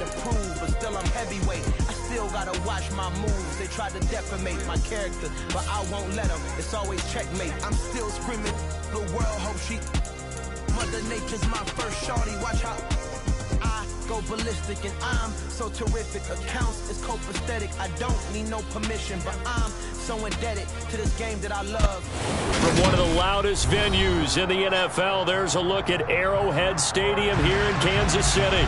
improve, but still I'm heavyweight. I still gotta watch my moves. They try to defamate my character, but I won't let them. It's always checkmate. I'm still screaming. The world hopes she. Mother Nature's my first shorty. Watch how I go ballistic, and I'm so terrific. Accounts is copacetic. I don't need no permission, but I'm so indebted to this game that I love. From one of the loudest venues in the NFL, there's a look at Arrowhead Stadium here in Kansas City.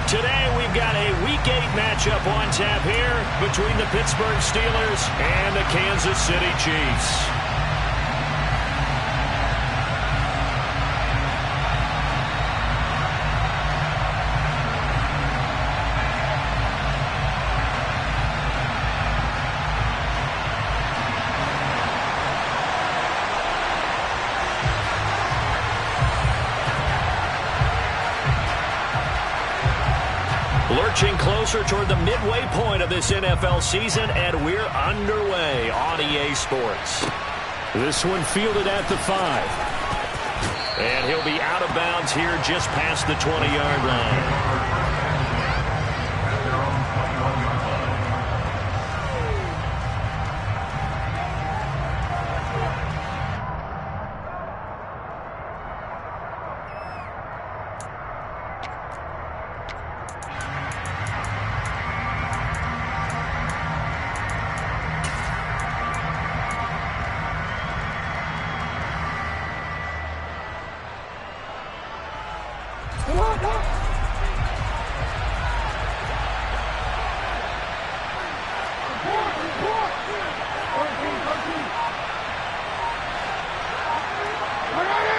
Today we've got a Week 8 matchup on tap here between the Pittsburgh Steelers and the Kansas City Chiefs. Lurching closer toward the midway point of this NFL season, and we're underway on EA Sports. This one fielded at the 5. And he'll be out of bounds here just past the 20-yard line.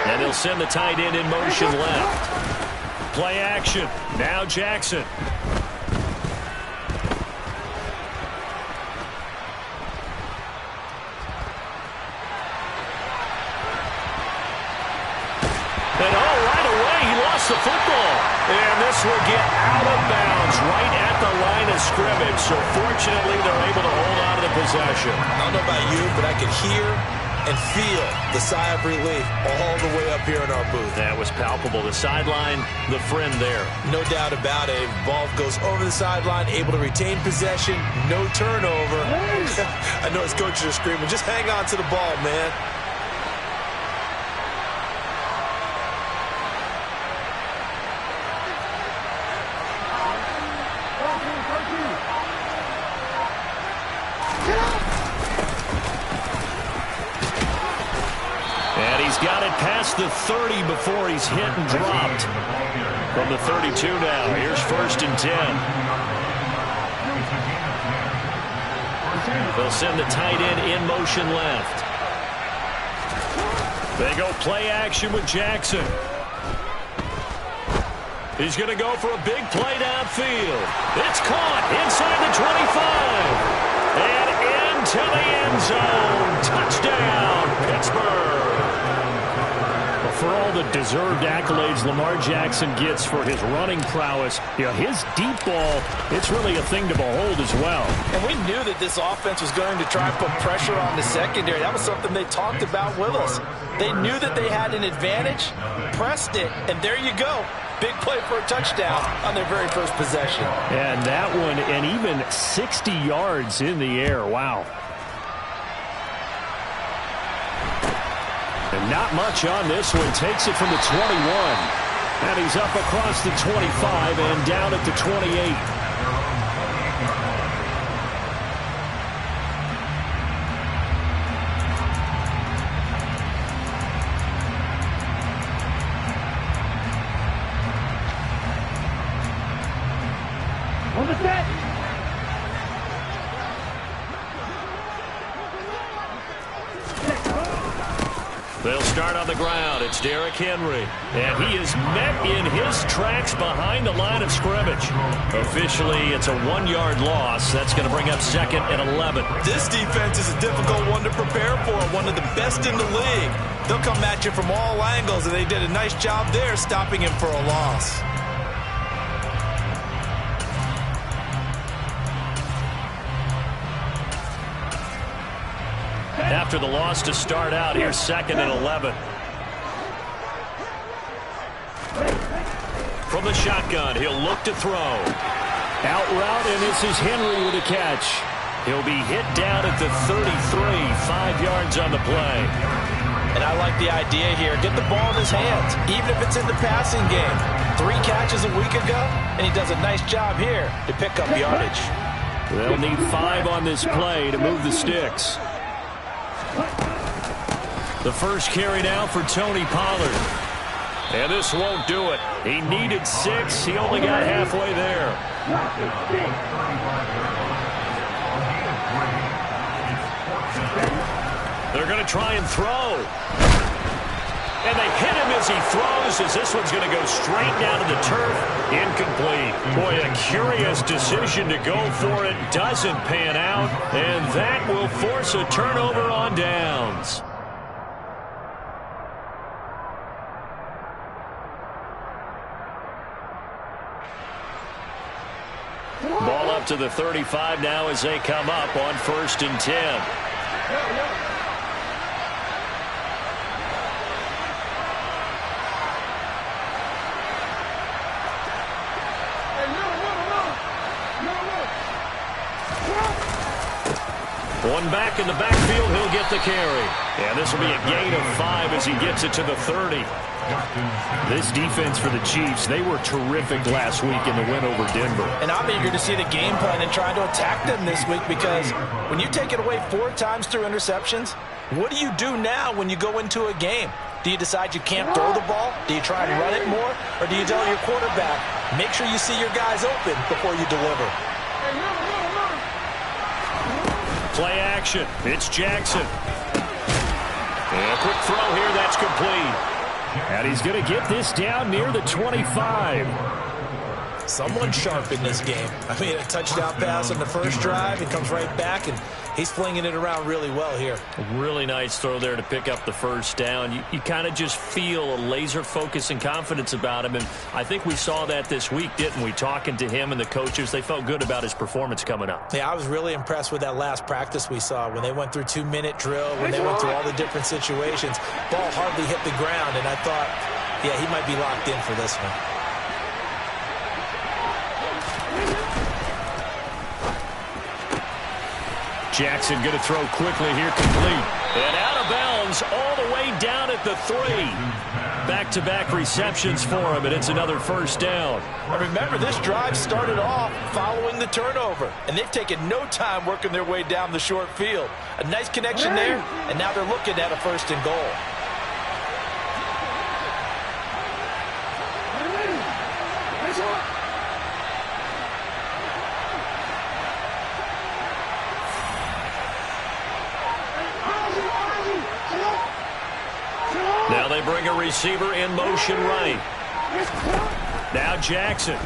And they'll send the tight end in motion left. Play action. Now Jackson. And right away he lost the football. And this will get out of bounds right at the line of scrimmage. So fortunately they're able to hold on to the possession. I don't know about you, but I could hear and feel the sigh of relief all the way up here in our booth. That was palpable. The sideline, the friend there. No doubt about it. Ball goes over the sideline, able to retain possession, no turnover. I know his coaches are screaming, just hang on to the ball, man. Got it past the 30 before he's hit and dropped. From the 32 now, here's 1st and 10. They'll send the tight end in motion left. They go play action with Jackson. He's going to go for a big play downfield. It's caught inside the 25. And into the end zone. Touchdown, Pittsburgh. For all the deserved accolades Lamar Jackson gets for his running prowess, his deep ball, it's really a thing to behold as well. And we knew that this offense was going to try and put pressure on the secondary. That was something they talked about with us. They knew that they had an advantage, pressed it, and there you go. Big play for a touchdown on their very first possession. And that one, and even 60 yards in the air. Wow. And not much on this one. Takes it from the 21. And he's up across the 25 and down at the 28. On the set. They'll start on the ground. It's Derrick Henry. And he is met in his tracks behind the line of scrimmage. Officially, it's a 1-yard loss. That's going to bring up 2nd and 11. This defense is a difficult one to prepare for. One of the best in the league. They'll come at you from all angles, and they did a nice job there stopping him for a loss. After the loss to start out, here's 2nd and 11. From the shotgun, he'll look to throw. Out route, and this is Henry with a catch. He'll be hit down at the 33, 5 yards on the play. And I like the idea here. Get the ball in his hands, even if it's in the passing game. 3 catches a week ago, and he does a nice job here to pick up yardage. They'll need 5 on this play to move the sticks. The first carry now for Tony Pollard. And this won't do it. He needed 6. He only got halfway there. They're going to try and throw. And they hit him as he throws, as this one's going to go straight down to the turf. Incomplete. Boy, a curious decision to go for it. Doesn't pan out. And that will force a turnover on downs. Ball up to the 35 now as they come up on 1st and 10. One back in the backfield, he'll get the carry. And this will be a gain of 5 as he gets it to the 30. This defense for the Chiefs, they were terrific last week in the win over Denver. And I'm eager to see the game plan and trying to attack them this week, because when you take it away 4 times through interceptions, what do you do now when you go into a game? Do you decide you can't throw the ball? Do you try and run it more? Or do you tell your quarterback, make sure you see your guys open before you deliver? Play action. It's Jackson. And a quick throw here. That's complete. And he's going to get this down near the 25. Someone sharp in this game. I mean, a touchdown pass on the first drive. He comes right back, and he's flinging it around really well here. A really nice throw there to pick up the first down. You kind of just feel a laser focus and confidence about him, and I think we saw that this week, didn't we? Talking to him and the coaches, they felt good about his performance coming up. Yeah, I was really impressed with that last practice we saw when they went through 2-minute drill, when they went through all the different situations. Ball hardly hit the ground, and I thought, yeah, he might be locked in for this one. Jackson going to throw quickly here, complete. And out of bounds all the way down at the 3. Back-to-back receptions for him, and it's another first down. And remember, this drive started off following the turnover, and they've taken no time working their way down the short field. A nice connection there, and now they're looking at a 1st and goal. Now they bring a receiver in motion right. Now Jackson. And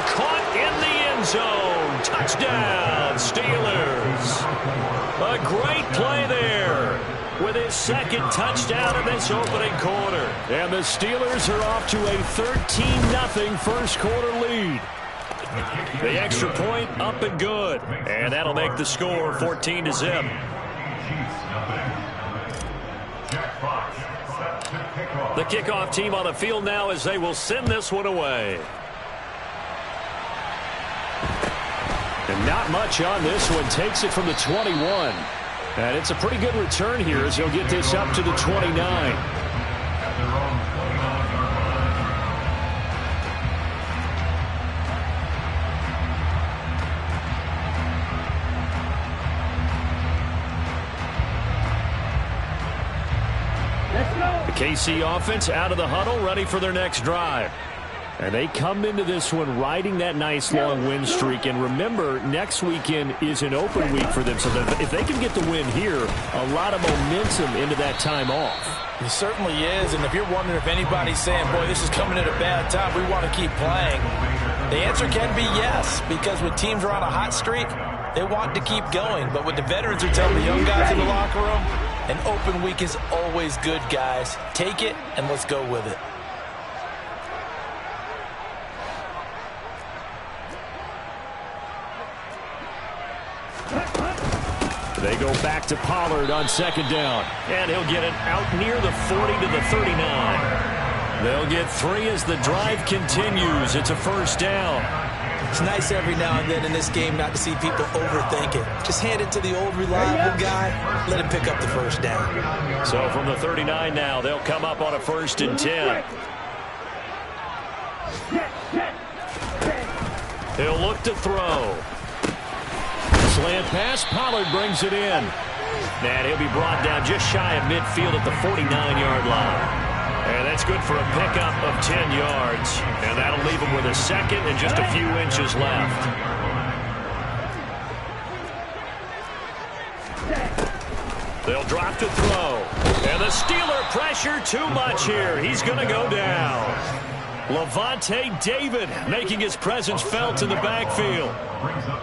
caught in the end zone. Touchdown, Steelers. A great play there with his 2nd touchdown in this opening quarter. And the Steelers are off to a 13-0 first quarter lead. The extra point up and good. And that'll make the score 14-0. The kickoff team on the field now as they will send this one away. And not much on this one. Takes it from the 21. And it's a pretty good return here as he'll get this up to the 29. KC offense out of the huddle, ready for their next drive. And they come into this one riding that nice long win streak. And remember, next weekend is an open week for them. So that if they can get the win here, a lot of momentum into that time off. It certainly is. And if you're wondering if anybody's saying, boy, this is coming at a bad time, we want to keep playing, the answer can be yes. Because when teams are on a hot streak, they want to keep going. But what the veterans are telling the young guys in the locker room, an open week is always good, guys. Take it, and let's go with it. They go back to Pollard on 2nd down. And he'll get it out near the 40 to the 39. They'll get 3 as the drive continues. It's a first down. It's nice every now and then in this game not to see people overthink it. Just hand it to the old reliable guy. Let him pick up the first down. So from the 39 now, they'll come up on a 1st and 10. He'll look to throw. Slant pass. Pollard brings it in. And he'll be brought down just shy of midfield at the 49-yard line. And that's good for a pickup of 10 yards. And that'll leave him with a second and just a few inches left. They'll drop to throw. And the Steeler pressure too much here. He's going to go down. Lavonte David making his presence felt in the backfield.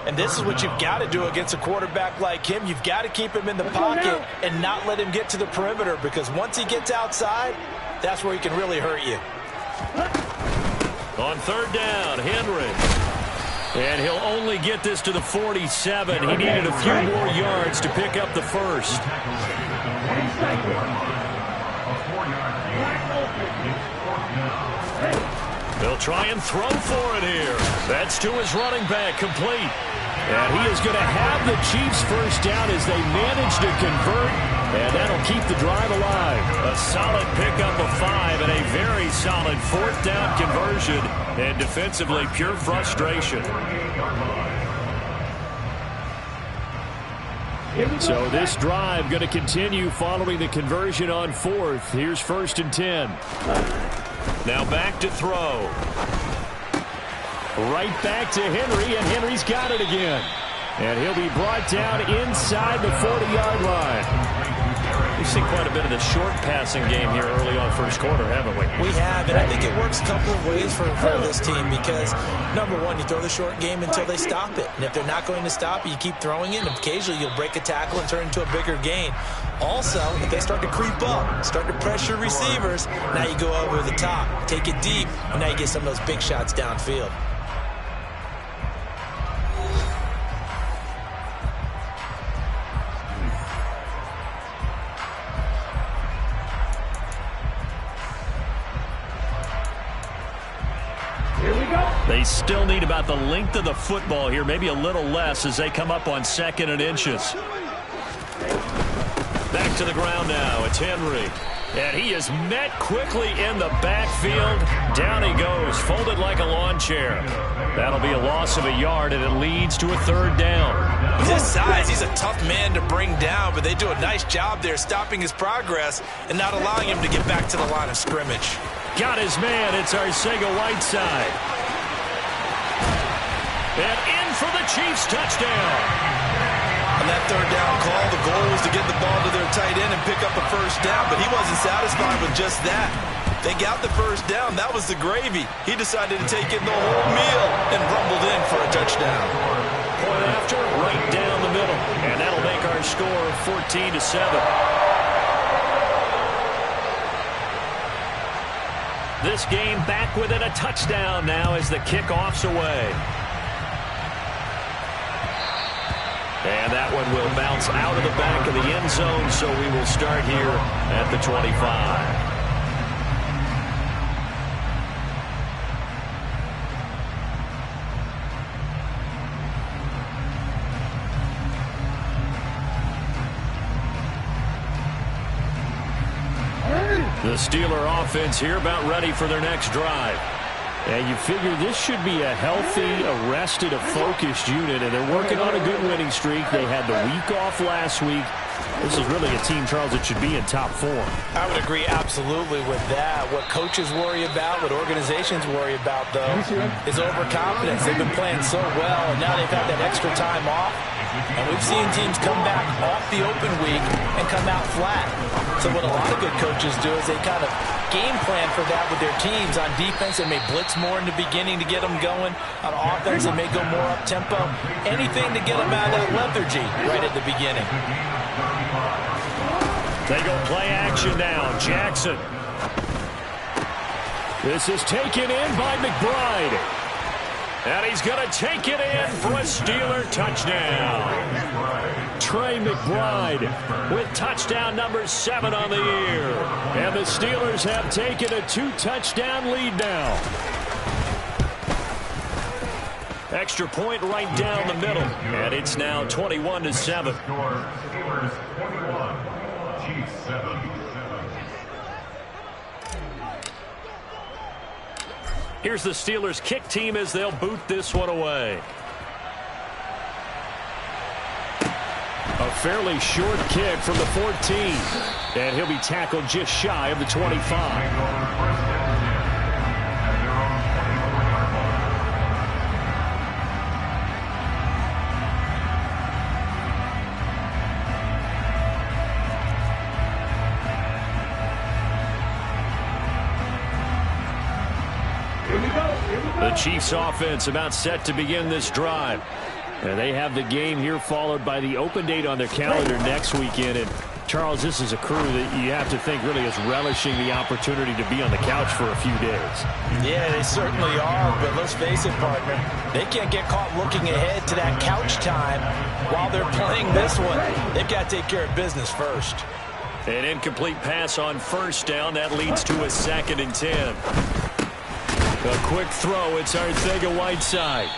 And this is what you've got to do against a quarterback like him. You've got to keep him in the pocket and not let him get to the perimeter, because once he gets outside, that's where he can really hurt you. On 3rd down, Henry. And he'll only get this to the 47. He needed a few more yards to pick up the first. They'll try and throw for it here. That's to his running back, complete. And he is going to have the Chiefs first down as they manage to convert. And that'll keep the drive alive. A solid pickup of 5 and a very solid 4th down conversion. And defensively, pure frustration. So this drive going to continue following the conversion on 4th. Here's 1st and 10. Now back to throw. Right back to Henry, and Henry's got it again. And he'll be brought down inside the 40-yard line. We've seen quite a bit of the short passing game here early on first quarter, haven't we? We have, and I think it works a couple of ways for this team because, number one, you throw the short game until they stop it. And if they're not going to stop it, you keep throwing it, and occasionally you'll break a tackle and turn it into a bigger gain. Also, if they start to creep up, start to pressure receivers, now you go over the top, take it deep, and now you get some of those big shots downfield. They still need about the length of the football here, maybe a little less as they come up on 2nd and inches. Back to the ground now. It's Henry. And he is met quickly in the backfield. Down he goes, folded like a lawn chair. That'll be a loss of a yard, and it leads to a 3rd down. With his size, he's a tough man to bring down, but they do a nice job there stopping his progress and not allowing him to get back to the line of scrimmage. Got his man. It's Arcega-Whiteside. And in for the Chiefs touchdown. On that 3rd down call, the goal was to get the ball to their tight end and pick up a first down, but he wasn't satisfied with just that. They got the first down. That was the gravy. He decided to take in the whole meal and rumbled in for a touchdown. Point after, right down the middle. And that'll make our score 14-7. This game back within a touchdown now as the kickoff's away. And that one will bounce out of the back of the end zone, so we will start here at the 25. The Steeler offense here about ready for their next drive. And you figure this should be a healthy, arrested, a focused unit, and they're working on a good winning streak. They had the week off last week. This is really a team, Charles, that should be in top form. I would agree absolutely with that. What coaches worry about, what organizations worry about, though, is overconfidence. They've been playing so well, and now they've had that extra time off. And we've seen teams come back off the open week and come out flat. So what a lot of good coaches do is they kind of game plan for that with their teams. On defense, they may blitz more in the beginning to get them going. On offense, they may go more up-tempo. Anything to get them out of that lethargy right at the beginning. They go play action now. Jackson. This is taken in by McBride. And he's going to take it in for a Steeler touchdown. Trey McBride with touchdown number 7 on the year. And the Steelers have taken a 2-touchdown lead now. Extra point right down the middle. And it's now 21-7. Here's the Steelers kick team as they'll boot this one away. A fairly short kick from the 14. And he'll be tackled just shy of the 25. The Chiefs offense about set to begin this drive. And they have the game here followed by the open date on their calendar next weekend. And Charles, this is a crew that you have to think really is relishing the opportunity to be on the couch for a few days. Yeah, they certainly are. But let's face it, partner, they can't get caught looking ahead to that couch time while they're playing this one. They've got to take care of business first. An incomplete pass on first down. That leads to a 2nd and 10. A quick throw. It's Arcega-Whiteside.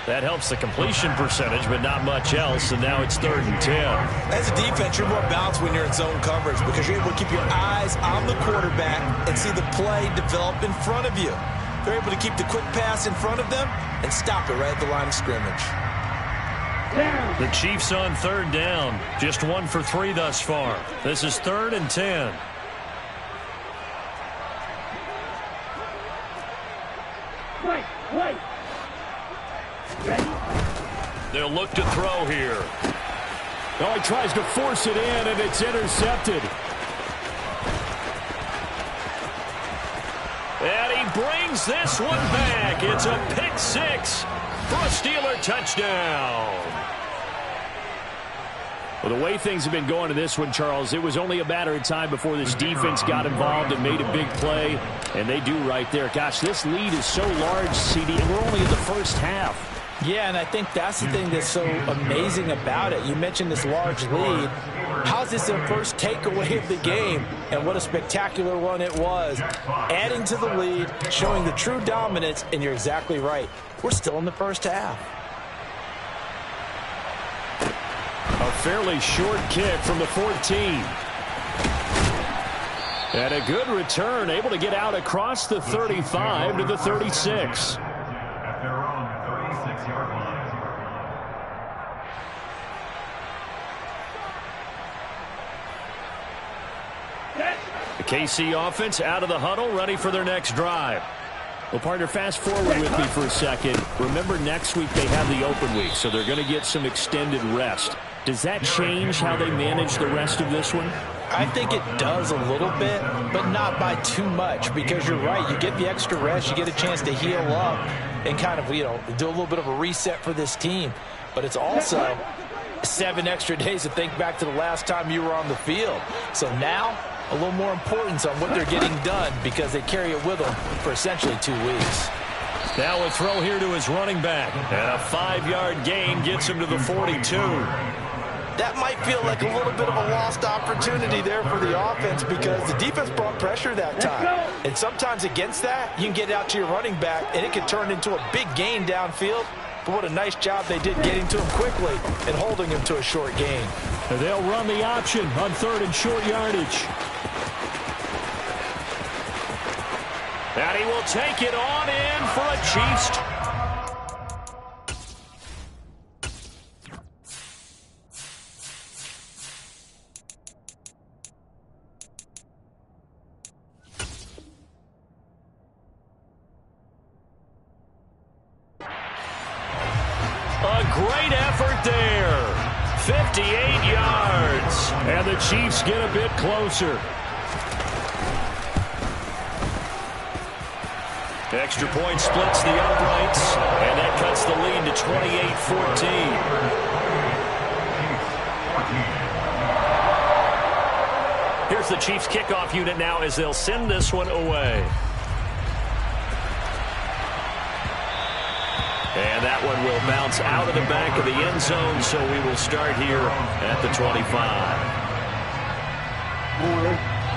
That helps the completion percentage, but not much else, and now it's 3rd and 10. As a defense, you're more balanced when you're in zone coverage because you're able to keep your eyes on the quarterback and see the play develop in front of you. They're able to keep the quick pass in front of them and stop it right at the line of scrimmage. The Chiefs on 3rd down. Just 1 for 3 thus far. This is 3rd and 10. Wait. They'll look to throw here. Oh, he tries to force it in, and it's intercepted. And he brings this one back. It's a pick 6 for a Steeler touchdown. Well, the way things have been going to this one, Charles, it was only a matter of time before this defense got involved and made a big play, and they do right there. Gosh, this lead is so large, CD, and we're only in the first half. Yeah, and I think that's the thing that's so amazing about it. You mentioned this large lead. How's this their first takeaway of the game? And what a spectacular one it was. Adding to the lead, showing the true dominance, and you're exactly right. We're still in the first half. A fairly short kick from the 14. And a good return, able to get out across the 35 to the 36. The KC offense out of the huddle, ready for their next drive. Well, partner, fast forward with me for a second. Remember, next week they have the open week, so they're going to get some extended rest. Does that change how they manage the rest of this one? I think it does a little bit, but not by too much, because you're right. You get the extra rest, you get a chance to heal up and kind of, do a little bit of a reset for this team. But it's also 7 extra days to think back to the last time you were on the field. So now, a little more importance on what they're getting done because they carry it with them for essentially 2 weeks. Now a throw here to his running back. And a 5-yard gain gets him to the 42. That might feel like a little bit of a lost opportunity there for the offense because the defense brought pressure that time. And sometimes against that, you can get out to your running back, and it can turn into a big gain downfield. But what a nice job they did getting to him quickly and holding him to a short gain. And they'll run the option on 3rd and short yardage. And he will take it on in for a Chiefs. A great effort there. 58 yards. And the Chiefs get a bit closer. Extra point splits the uprights, and that cuts the lead to 28-14. Here's the Chiefs kickoff unit now as they'll send this one away. And that one will bounce out of the back of the end zone, so we will start here at the 25.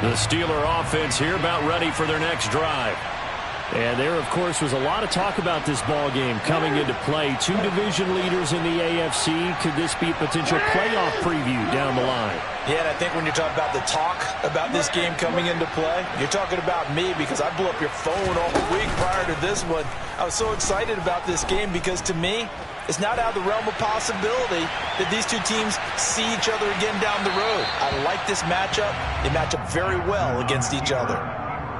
The Steeler offense here about ready for their next drive. And there, of course, was a lot of talk about this ball game coming into play. Two division leaders in the AFC. Could this be a potential playoff preview down the line? Yeah, and I think when you're talking about the talk about this game coming into play, you're talking about me because I blew up your phone all week prior to this one. I was so excited about this game because, to me, it's not out of the realm of possibility that these two teams see each other again down the road. I like this matchup. They match up very well against each other.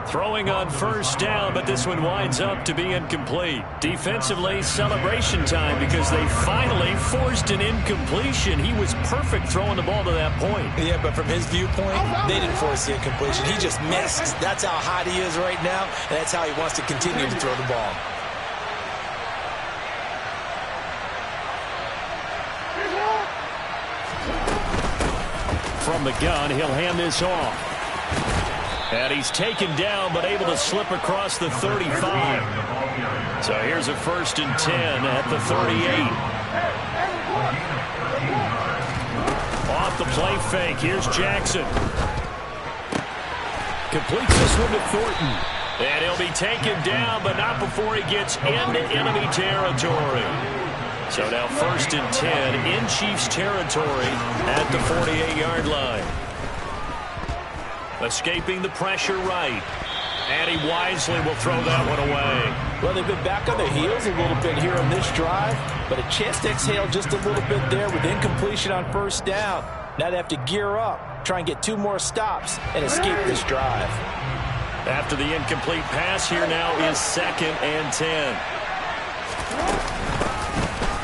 Throwing on first down, but this one winds up to be incomplete. Defensively, celebration time because they finally forced an incompletion. He was perfect throwing the ball to that point. Yeah, but from his viewpoint, they didn't force the incompletion. He just missed. That's how hot he is right now, and that's how he wants to continue to throw the ball. From the gun, he'll hand this off. And he's taken down, but able to slip across the 35. So here's a 1st and 10 at the 38. Off the play fake. Here's Jackson. Completes this one to Thornton. And he'll be taken down, but not before he gets into enemy territory. So now 1st and 10 in Chiefs territory at the 48-yard line. Escaping the pressure right. And he wisely will throw that one away. Well, they've been back on their heels a little bit here on this drive, but a chance to exhale just a little bit there with incompletion on first down. Now they have to gear up, try and get 2 more stops, and escape this drive. After the incomplete pass, here now is 2nd and 10.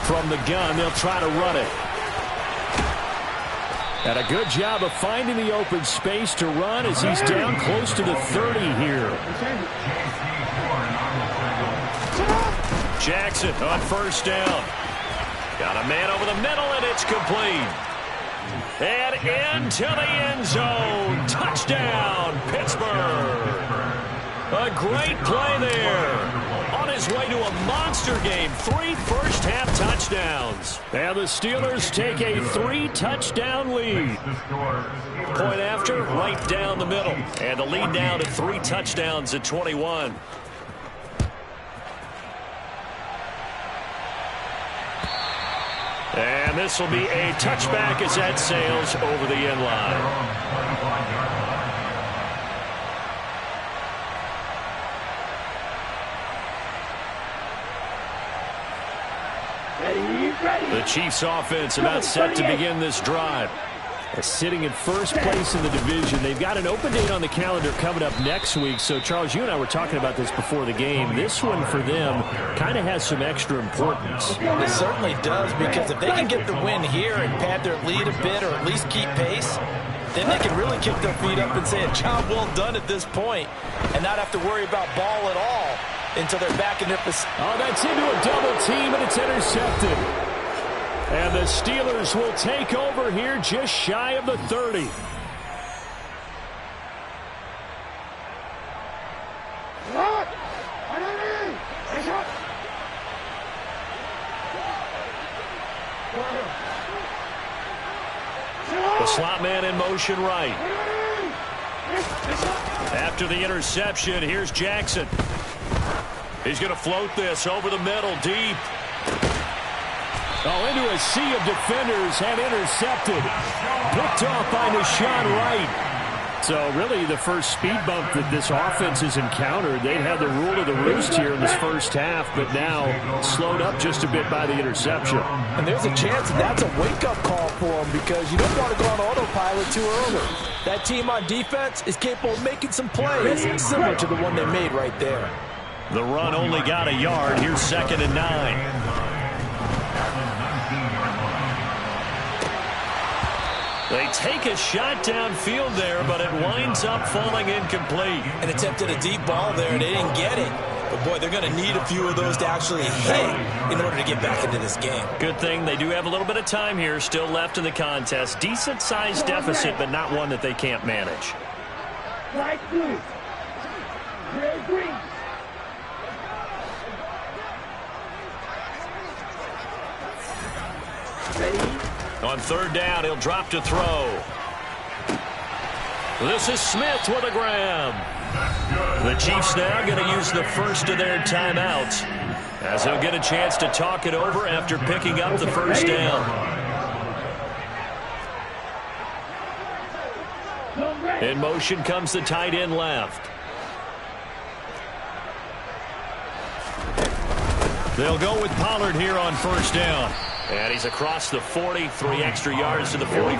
From the gun, they'll try to run it. And a good job of finding the open space to run as he's down close to the 30 here. Jackson on first down. Got a man over the middle, and it's complete. And into the end zone. Touchdown, Pittsburgh. A great play there. On his way to a monster game. 3 first-half touchdowns. And the Steelers take a 3-touchdown lead. Point after, right down the middle. And the lead down to 3 touchdowns at 21. And this will be a touchback as that sails over the end line. The Chiefs offense about set to begin this drive. Sitting in first place in the division. They've got an open date on the calendar coming up next week. So, Charles, you and I were talking about this before the game. This one for them kind of has some extra importance. It certainly does, because if they can get the win here and pad their lead a bit or at least keep pace, then they can really kick their feet up and say a job well done at this point and not have to worry about ball at all until they're back in their position. Oh, that's into a double team, and it's intercepted. And the Steelers will take over here just shy of the 30. The slot man in motion right. After the interception, here's Jackson. He's going to float this over the middle, deep. Oh, into a sea of defenders and intercepted. Picked off by Nashawn Wright. So really the first speed bump that this offense has encountered. They've had the rule of the roost here in this first half, but now slowed up just a bit by the interception. And there's a chance that's a wake-up call for them, because you don't want to go on autopilot too early. That team on defense is capable of making some plays similar to the one they made right there. The run only got a yard. Here's 2nd and 9. They take a shot downfield there, but it winds up falling incomplete. And attempted a deep ball there, and they didn't get it. But, boy, they're going to need a few of those to actually hit in order to get back into this game. Good thing they do have a little bit of time here still left in the contest. Decent-sized deficit, but not one that they can't manage. Light blue. Red green. On third down, he'll drop to throw. This is Smith with a grab. The Chiefs now going to use the first of their timeouts as they'll get a chance to talk it over after picking up the first down. In motion comes the tight end left. They'll go with Pollard here on first down. And he's across the 40, 3 extra yards to the 43.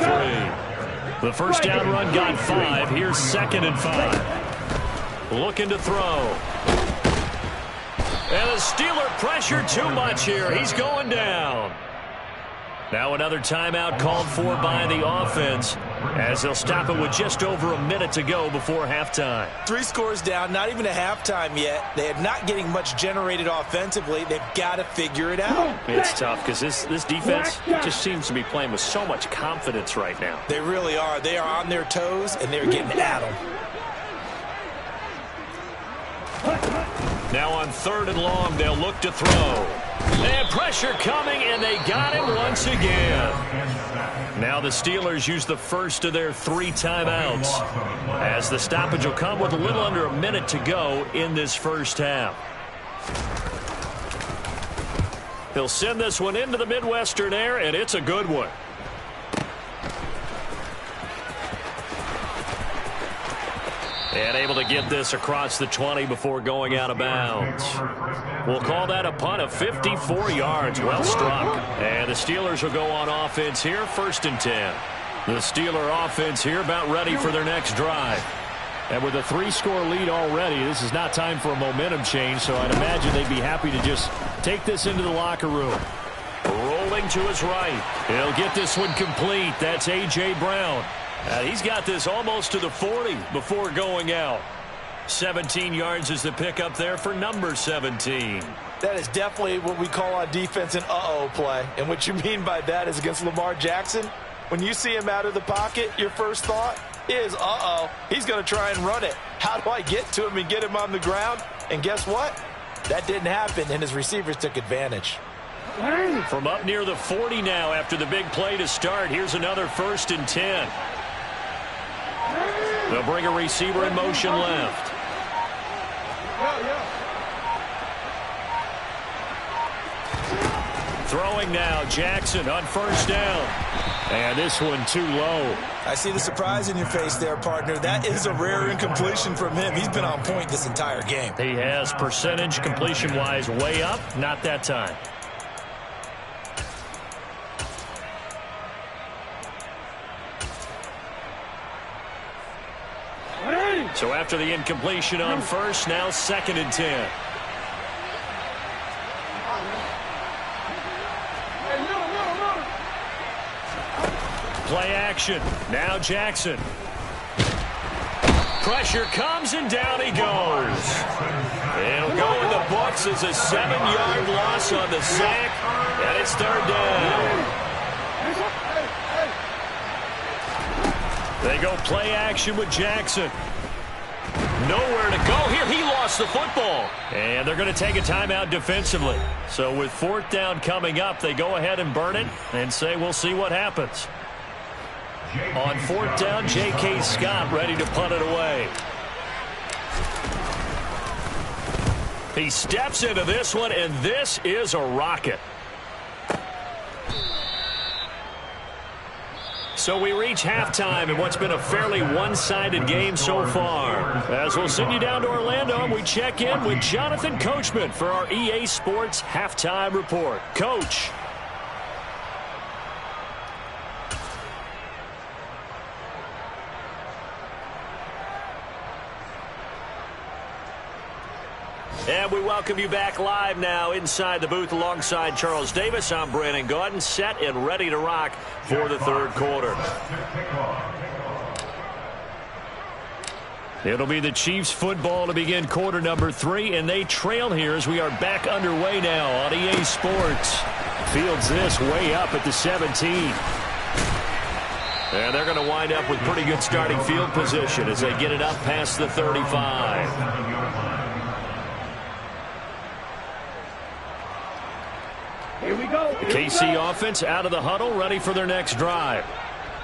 The first down run got 5. Here's 2nd and 5. Looking to throw. And the Steeler pressure too much here. He's going down. Now another timeout called for by the offense as they'll stop it with just over a minute to go before halftime. 3 scores down, not even a halftime yet. They are not getting much generated offensively. They've got to figure it out. It's tough because this defense just seems to be playing with so much confidence right now. They really are. They are on their toes, and they're getting at them. Now on 3rd and long, they'll look to throw. And pressure coming, and they got him once again. Now the Steelers use the first of their 3 timeouts as the stoppage will come with a little under a minute to go in this first half. He'll send this one into the Midwestern air, and it's a good one. And able to get this across the 20 before going out of bounds. We'll call that a punt of 54 yards. Well struck. And the Steelers will go on offense here, 1st and 10. The Steeler offense here about ready for their next drive. And with a 3-score lead already, this is not time for a momentum change, so I'd imagine they'd be happy to just take this into the locker room. Rolling to his right. He'll get this one complete. That's A.J. Brown. He's got this almost to the 40 before going out. 17 yards is the pickup there for number 17. That is definitely what we call on defense an uh-oh play. And what you mean by that is against Lamar Jackson, when you see him out of the pocket, your first thought is, uh-oh, he's going to try and run it. How do I get to him and get him on the ground? And guess what? That didn't happen, and his receivers took advantage. From up near the 40 now after the big play to start, here's another 1st and 10. They'll bring a receiver in motion left. Throwing now, Jackson on first down. And this one too low. I see the surprise in your face there, partner. That is a rare incompletion from him. He's been on point this entire game. He has percentage completion-wise way up. Not that time. So after the incompletion on first, now 2nd and 10. Play action. Now Jackson. Pressure comes and down he goes. It'll go in the books as a 7-yard loss on the sack, and it's 3rd down. They go play action with Jackson. Nowhere to go here. He lost the football. And they're going to take a timeout defensively. So with 4th down coming up, they go ahead and burn it and say we'll see what happens. On 4th down, J.K. Scott ready to punt it away. He steps into this one, and this is a rocket. So we reach halftime in what's been a fairly one-sided game so far. As we'll send you down to Orlando, and we check in with Jonathan Coachman for our EA Sports Halftime Report. Coach. And we welcome you back live now inside the booth alongside Charles Davis. I'm Brandon Gaudin, set and ready to rock for the 3rd quarter. It'll be the Chiefs football to begin quarter number 3, and they trail here as we are back underway now on EA Sports. Fields this way up at the 17. And they're going to wind up with pretty good starting field position as they get it up past the 35. Here we go. The KC offense out of the huddle, ready for their next drive.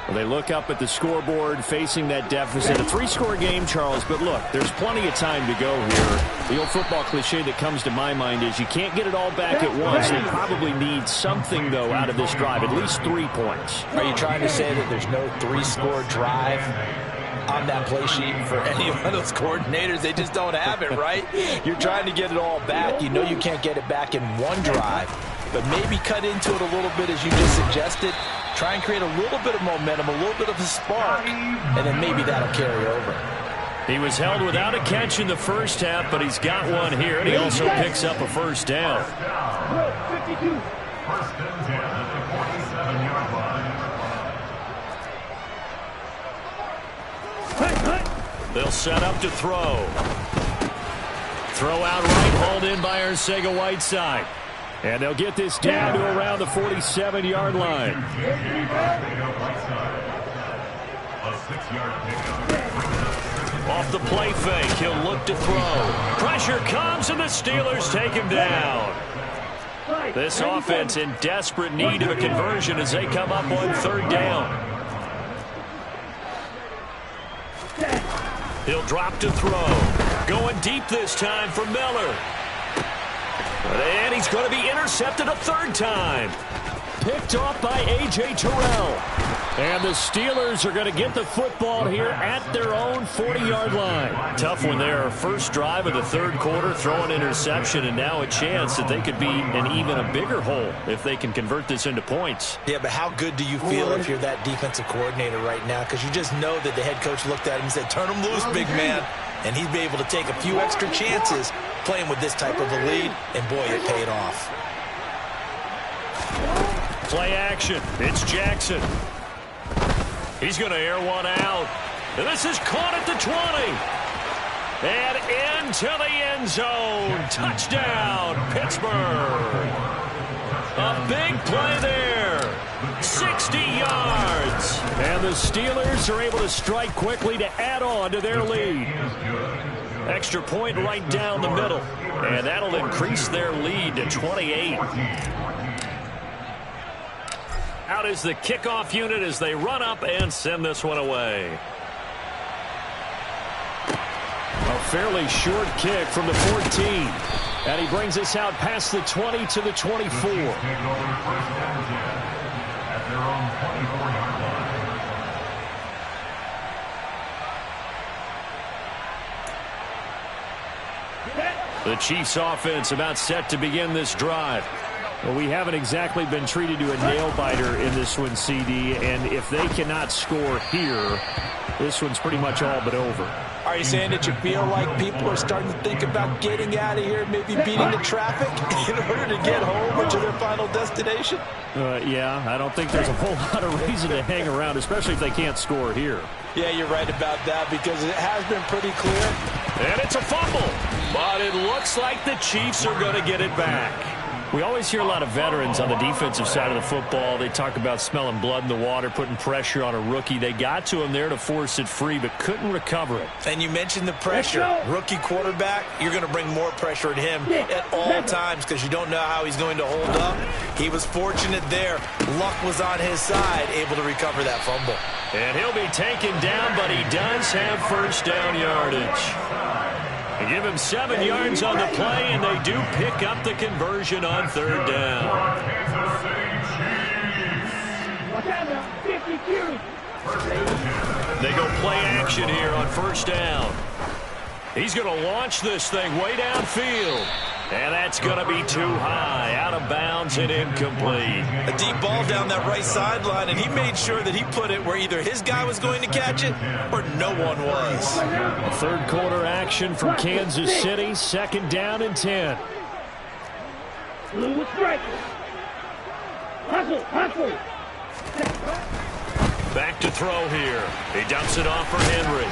Well, they look up at the scoreboard facing that deficit. A 3-score game, Charles, but look, there's plenty of time to go here. The old football cliche that comes to my mind is you can't get it all back at once. They probably need something, though, out of this drive, at least 3 points. Are you trying to say that there's no 3-score drive on that play sheet for any one of those coordinators? They just don't have it, right? You're trying to get it all back. You know you can't get it back in one drive, but maybe cut into it a little bit as you just suggested. Try and create a little bit of momentum, a little bit of a spark, and then maybe that'll carry over. He was held without a catch in the first half, but he's got one here, and he also picks up a first down. 52. First and 10 at the 47-yard line. They'll set up to throw. Throw out right, hauled in by Arcega-Whiteside. And they'll get this down to around the 47-yard line. Off the play fake, he'll look to throw. Pressure comes, and the Steelers take him down. This offense in desperate need of a conversion as they come up on 3rd down. He'll drop to throw. Going deep this time for Miller. And he's going to be intercepted a 3rd time. Picked off by A.J. Terrell. And the Steelers are going to get the football here at their own 40-yard line. Tough one there. First drive of the 3rd quarter, throw an interception, and now a chance that they could be in even a bigger hole if they can convert this into points. Yeah, but how good do you feel if you're that defensive coordinator right now? Because you just know that the head coach looked at him and said, turn him loose, big man. And he'd be able to take a few extra chances playing with this type of a lead, and boy, it paid off. Play action. It's Jackson. He's going to air one out. And this is caught at the 20. And into the end zone. Touchdown, Pittsburgh. A big play there. 60 yards. And the Steelers are able to strike quickly to add on to their lead. Extra point right down the middle. And that'll increase their lead to 28. Out is the kickoff unit as they run up and send this one away. A fairly short kick from the 14. And he brings us out past the 20 to the 24. The Chiefs offense about set to begin this drive. Well, we haven't exactly been treated to a nail-biter in this one, CD, and if they cannot score here, this one's pretty much all but over. Are you saying that you feel like people are starting to think about getting out of here, maybe beating the traffic in order to get home or to their final destination? Yeah, I don't think there's a whole lot of reason to hang around, especially if they can't score here. Yeah, you're right about that because it has been pretty clear. And it's a fumble, but it looks like the Chiefs are going to get it back. We always hear a lot of veterans on the defensive side of the football. They talk about smelling blood in the water, putting pressure on a rookie. They got to him there to force it free, but couldn't recover it. And you mentioned the pressure. Rookie quarterback, you're going to bring more pressure at him at all times because you don't know how he's going to hold up. He was fortunate there. Luck was on his side, able to recover that fumble. And he'll be taken down, but he does have first down yardage. They give him 7 yards on the play, and they do pick up the conversion on 3rd down. They go play action here on 1st down. He's going to launch this thing way downfield. And that's going to be too high, out of bounds and incomplete. A deep ball down that right sideline, and he made sure that he put it where either his guy was going to catch it or no one was. 3rd quarter action from Kansas City, 2nd down and 10. Hustle. Back to throw here. He dumps it off for Henry.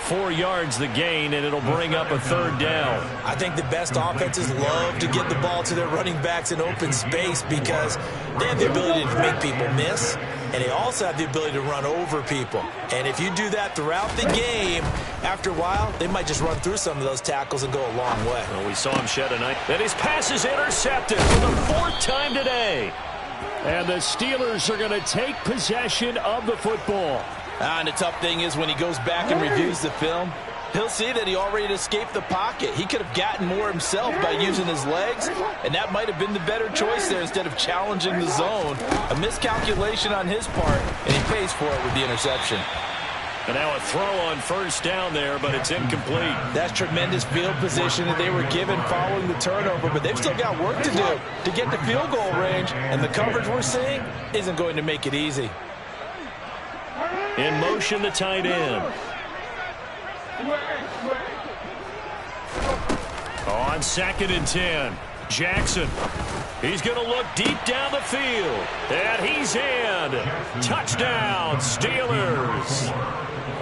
4 yards the gain, and it'll bring up a 3rd down. I think the best offenses love to get the ball to their running backs in open space because they have the ability to make people miss. and they also have the ability to run over people. And if you do that throughout the game, after a while, they might just run through some of those tackles and go a long way. Well, we saw him shed a night. And his pass is intercepted for the 4th time today. And the Steelers are going to take possession of the football. And the tough thing is when he goes back and reviews the film, he'll see that he already escaped the pocket. He could have gotten more himself by using his legs, and that might have been the better choice there instead of challenging the zone. A miscalculation on his part, and he pays for it with the interception. And now a throw on first down there, but it's incomplete. That's tremendous field position that they were given following the turnover, but they've still got work to do to get the field goal range, and the coverage we're seeing isn't going to make it easy. In motion, the tight end. On 2nd and 10, Jackson. He's going to look deep down the field. And he's in. Touchdown, Steelers.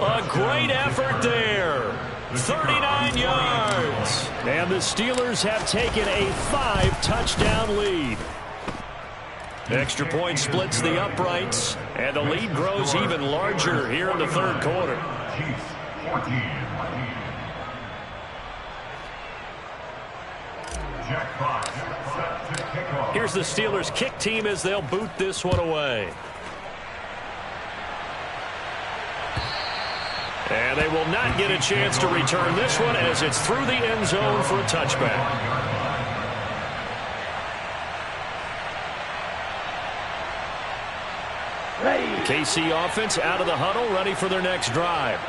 A great effort there. 39 yards. And the Steelers have taken a 5-touchdown lead. Extra point splits the uprights, and the lead grows even larger here in the 3rd quarter. Chiefs 14. Jack Fox set to kick off. Here's the Steelers kick team as they'll boot this one away. And they will not get a chance to return this one as it's through the end zone for a touchback. KC offense out of the huddle, ready for their next drive.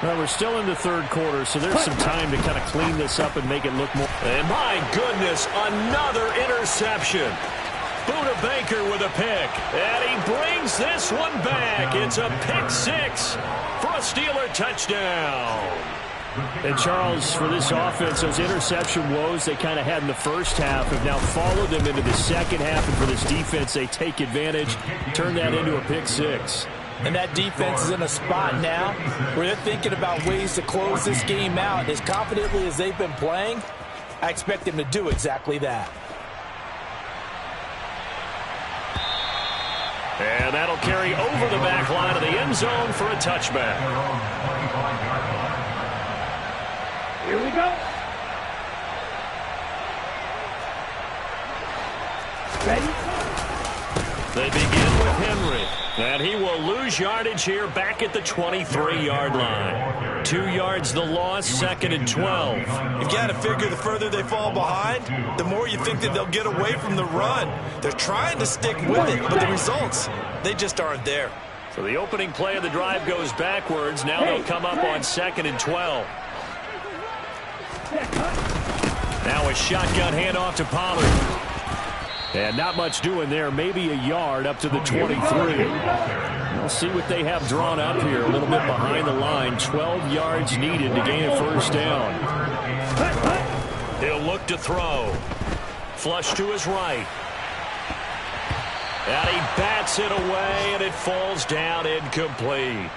Well, we're still in the 3rd quarter, so there's some time to kind of clean this up and make it look more. And my goodness, another interception. Buda Baker with a pick, and he brings this one back. It's a pick 6 for a Steeler touchdown. And Charles, for this offense, those interception woes they kind of had in the first half have now followed them into the second half. And for this defense, they take advantage, turn that into a pick 6. And that defense is in a spot now where they're thinking about ways to close this game out. As confidently as they've been playing, I expect them to do exactly that. And that'll carry over the back line of the end zone for a touchback. Here we go. Ready? They begin with Henry. And he will lose yardage here back at the 23-yard line. 2 yards the loss, 2nd and 12. You've got to figure the further they fall behind, the more you think that they'll get away from the run. They're trying to stick with it, but the results, they just aren't there. So the opening play of the drive goes backwards. Now they'll come up on 2nd and 12. Now a shotgun handoff to Pollard. And not much doing there. Maybe a yard up to the 23. We'll see what they have drawn up here. A little bit behind the line. 12 yards needed to gain a first down. He'll look to throw. Flush to his right. And he bats it away, and it falls down incomplete.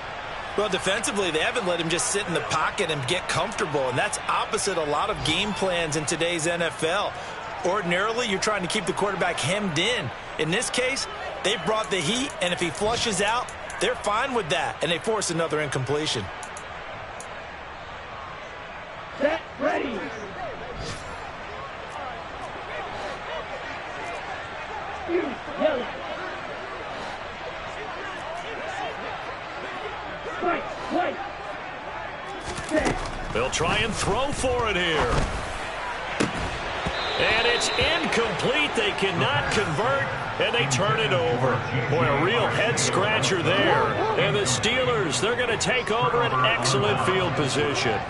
Well, defensively, they haven't let him just sit in the pocket and get comfortable, and that's opposite a lot of game plans in today's NFL. Ordinarily, you're trying to keep the quarterback hemmed in. In this case, they brought the heat, and if he flushes out, they're fine with that, and they force another incompletion. Set, ready. Yellow. White. Set. They'll try and throw for it here. And it's incomplete. They cannot convert, and they turn it over. Boy, a real head-scratcher there. And the Steelers, they're going to take over an excellent field position.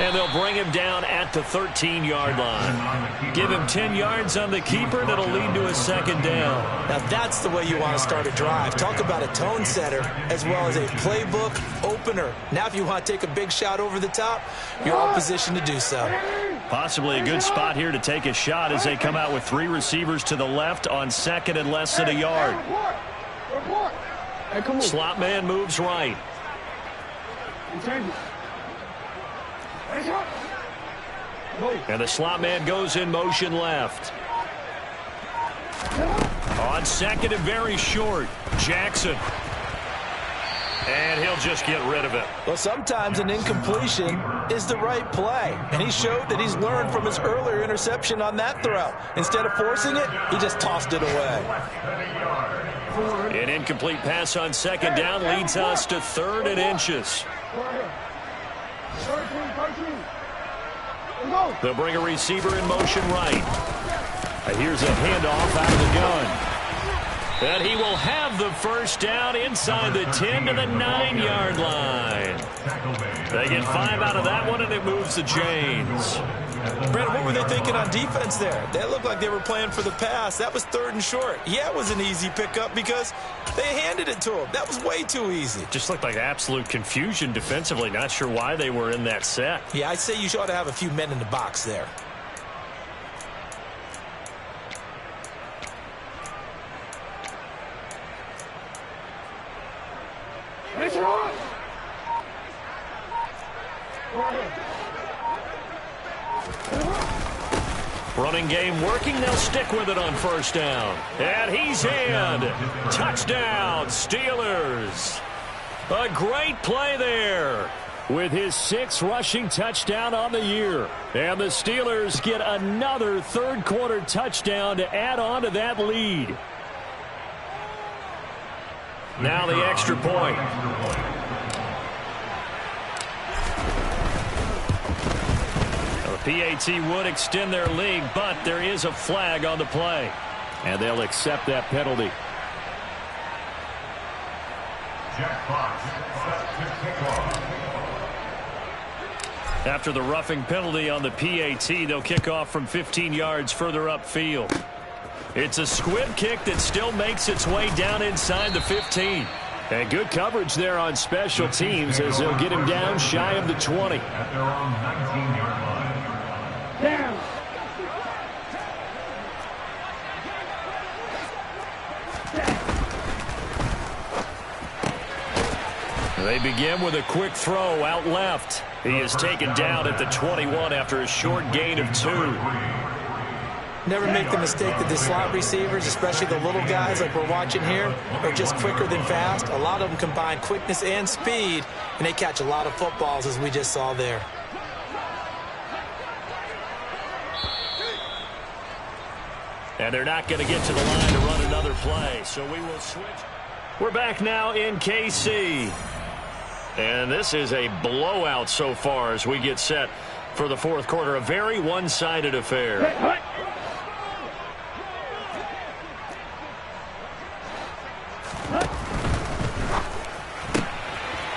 And they'll bring him down at the 13-yard line. Give him 10 yards on the keeper, and it'll lead to a second down. Now that's the way you want to start a drive. Talk about a tone setter as well as a playbook opener. Now if you want to take a big shot over the top, you're all positioned to do so. Possibly a good spot here to take a shot as they come out with 3 receivers to the left on second and less than a yard. Slot man moves right. And the slot man goes in motion left. On second and very short, Jackson. And he'll just get rid of it. Well, sometimes an incompletion is the right play. And he showed that he's learned from his earlier interception on that throw. Instead of forcing it, he just tossed it away. An incomplete pass on second down leads us to 3rd and inches. They'll bring a receiver in motion right. Here's a handoff out of the gun. And he will have the first down inside the 10 to the 9-yard line. They get 5 out of that one, and it moves the chains. Brandon, what were they thinking on defense there? They looked like they were playing for the pass. That was 3rd and short. Yeah, it was an easy pickup because they handed it to him. That was way too easy. Just looked like absolute confusion defensively. Not sure why they were in that set. Yeah, I'd say you ought to have a few men in the box there. Running game working. They'll stick with it on first down. And he's in. Touchdown, Steelers. A great play there with his 6th rushing touchdown on the year. And the Steelers get another third-quarter touchdown to add on to that lead. Now the extra point. PAT would extend their lead, but there is a flag on the play. And they'll accept that penalty. Jack Fox set to kick off. After the roughing penalty on the PAT, they'll kick off from 15 yards further upfield. It's a squib kick that still makes its way down inside the 15. And good coverage there on special teams as they'll get him down shy of the 20. At their own 19-yard line. Down. They begin with a quick throw out left. He is taken down at the 21 after a short gain of 2. Never make the mistake that the slot receivers, especially the little guys like we're watching here, are just quicker than fast. A lot of them combine quickness and speed, and they catch a lot of footballs, as we just saw there. And they're not going to get to the line to run another play, so we will switch. We're back now in KC. And this is a blowout so far as we get set for the 4th quarter. A very one-sided affair.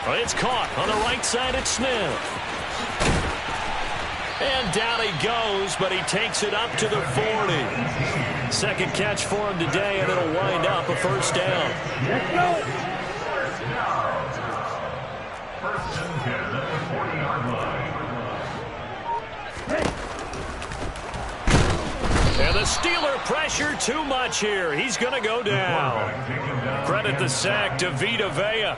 Well, it's caught on the right side at Smith. And down he goes, but he takes it up to the 40. Second catch for him today, and it'll wind up a first down. Let's go. First and 10 at the 40-yard line. And the Steeler pressure too much here. He's going to go down. Credit the sack to Vita Vea.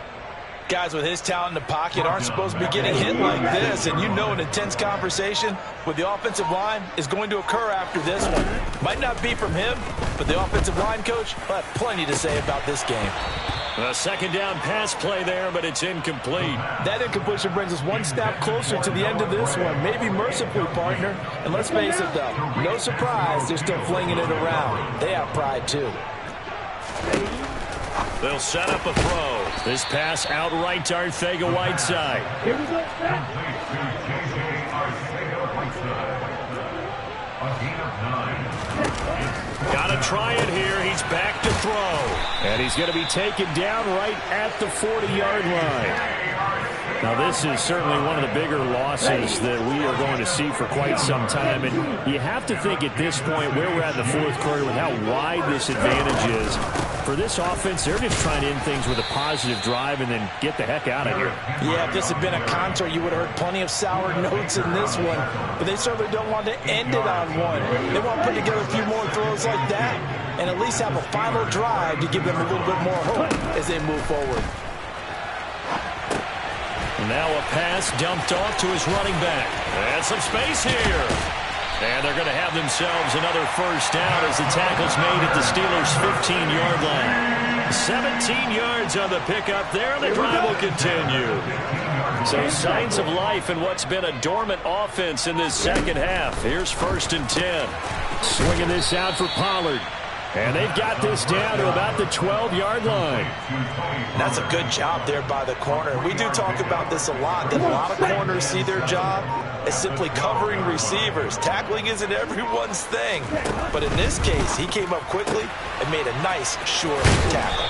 Guys with his talent in the pocket aren't supposed to be getting hit like this, and you know an intense conversation with the offensive line is going to occur after this one. Might not be from him, but the offensive line coach will have plenty to say about this game. A second down pass play there, but it's incomplete. That incompletion brings us one step closer to the end of this one. Maybe mercifully, partner. And let's face it, though, no surprise they're still flinging it around. They have pride, too. They'll set up a throw. This pass outright to Arcega-Whiteside. Here we go. Complete to J.J. Arcega-Whiteside. A gain of 9. Got to try it here. He's back to throw. And he's going to be taken down right at the 40-yard line. Now, this is certainly one of the bigger losses that we are going to see for quite some time. And you have to think at this point where we're at in the fourth quarter with how wide this advantage is. For this offense, they're just trying to end things with a positive drive and then get the heck out of here. Yeah, if this had been a counter, you would have heard plenty of sour notes in this one. But they certainly don't want to end it on one. They want to put together a few more throws like that and at least have a final drive to give them a little bit more hope as they move forward. Now a pass dumped off to his running back. And some space here. And they're going to have themselves another first down as the tackle's made at the Steelers' 15-yard line. 17 yards on the pickup there, and the drive will continue. So signs of life in what's been a dormant offense in this second half. Here's 1st and 10. Swinging this out for Pollard. And they've got this down to about the 12-yard line. That's a good job there by the corner. We do talk about this a lot, that a lot of corners see their job as simply covering receivers. Tackling isn't everyone's thing. But in this case, he came up quickly and made a nice, short tackle.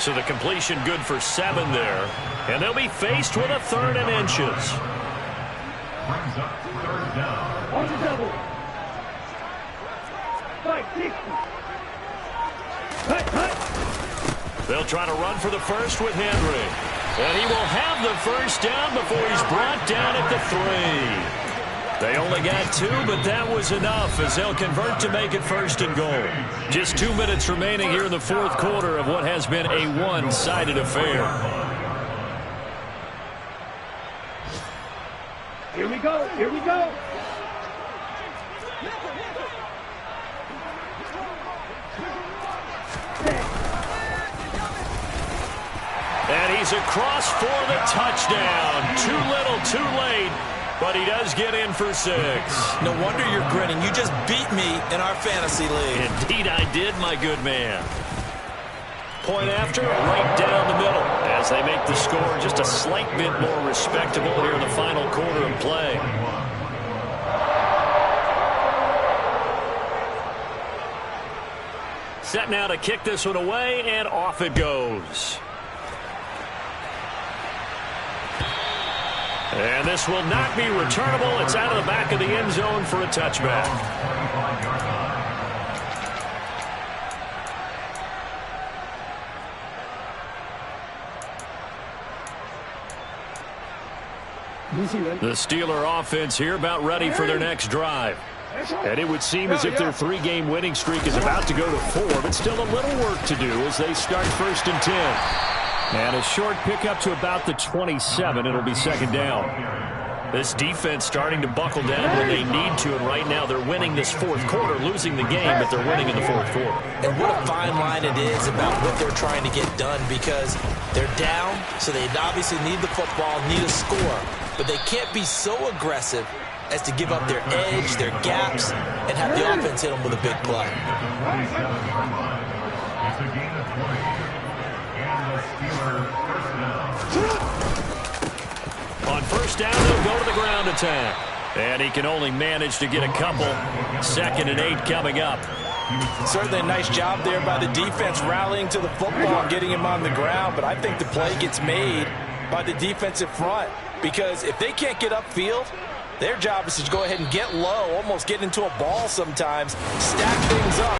So the completion good for 7 there. And they'll be faced with a 3rd and inches. Brings up 3rd down. On the double. 5-60. They'll try to run for the first with Henry. And he will have the first down before he's brought down at the 3. They only got 2, but that was enough as they'll convert to make it 1st and goal. Just 2 minutes remaining here in the fourth quarter of what has been a one-sided affair. Here we go. Here we go. And he's across for the touchdown. Too little, too late, but he does get in for 6. No wonder you're grinning. You just beat me in our fantasy league. Indeed I did, my good man. Point after, right down the middle as they make the score just a slight bit more respectable here in the final quarter of play. Set now to kick this one away, and off it goes. And this will not be returnable. It's out of the back of the end zone for a touchback. The Steeler offense here about ready for their next drive. And it would seem as if their 3-game winning streak is about to go to 4, but still a little work to do as they start 1st and 10. And a short pickup to about the 27. It'll be 2nd down. This defense starting to buckle down when they need to, and right now they're winning this fourth quarter, losing the game, but they're winning in the fourth quarter. And what a fine line it is about what they're trying to get done, because they're down, so they obviously need the football, need a score, but they can't be so aggressive as to give up their edge, their gaps, and have the offense hit them with a big play. It's a gain of 20. And the Steelers first down. On 1st down, they'll go to the ground attack. And he can only manage to get a couple. 2nd and 8 coming up. Certainly a nice job there by the defense rallying to the football and getting him on the ground, but I think the play gets made by the defensive front, because if they can't get upfield, their job is to go ahead and get low, almost get into a ball sometimes, stack things up.